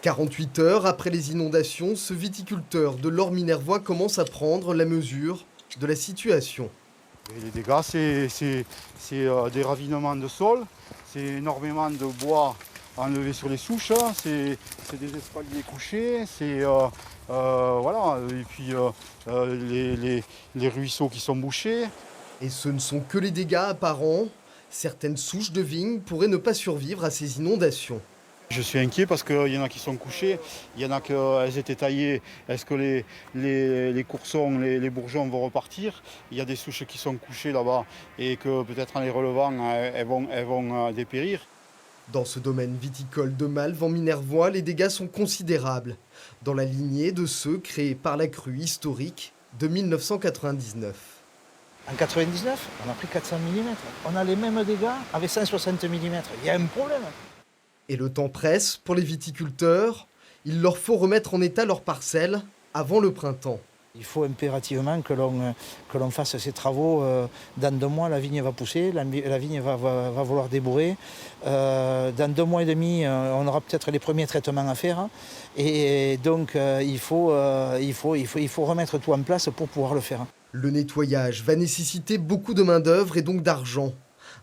48 heures après les inondations, ce viticulteur de l'Orminervois commence à prendre la mesure de la situation. Et les dégâts, c'est des ravinements de sol, c'est énormément de bois enlevé sur les souches, c'est des espaliers couchés, voilà, et puis les ruisseaux qui sont bouchés. Et ce ne sont que les dégâts apparents. Certaines souches de vignes pourraient ne pas survivre à ces inondations. Je suis inquiet parce qu'il y en a qui sont couchées, il y en a qu'elles étaient taillées. Est-ce que les coursons, les bourgeons vont repartir? Il y a des souches qui sont couchées là-bas et que peut-être en les relevant, elles vont dépérir. Dans ce domaine viticole de Malves en Minervois, les dégâts sont considérables, dans la lignée de ceux créés par la crue historique de 1999. En 99, on a pris 400 mm. On a les mêmes dégâts avec 160 mm. Il y a un problème. Et le temps presse pour les viticulteurs. Il leur faut remettre en état leurs parcelles avant le printemps. Il faut impérativement que l'on fasse ces travaux. Dans 2 mois, la vigne va pousser, la vigne va vouloir débourrer. Dans 2 mois et demi, on aura peut-être les premiers traitements à faire. Et donc, il faut remettre tout en place pour pouvoir le faire. Le nettoyage va nécessiter beaucoup de main-d'œuvre et donc d'argent.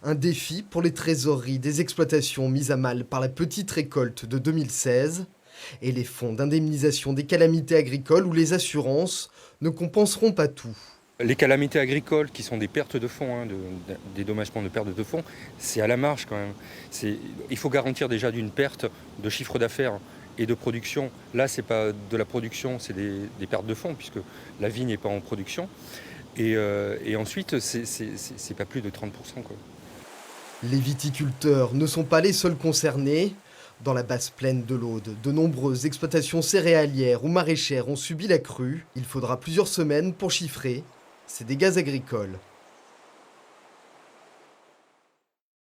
Un défi pour les trésoreries des exploitations mises à mal par la petite récolte de 2016 et les fonds d'indemnisation des calamités agricoles où les assurances ne compenseront pas tout. Les calamités agricoles qui sont des pertes de fonds, des dédommagements de pertes de fonds, c'est à la marge quand même. Il faut garantir déjà d'une perte de chiffre d'affaires et de production. Là, ce n'est pas de la production, c'est des pertes de fonds puisque la vigne n'est pas en production. Et ensuite, c'est pas plus de 30%, quoi. Les viticulteurs ne sont pas les seuls concernés. Dans la basse plaine de l'Aude, de nombreuses exploitations céréalières ou maraîchères ont subi la crue. Il faudra plusieurs semaines pour chiffrer ces dégâts agricoles.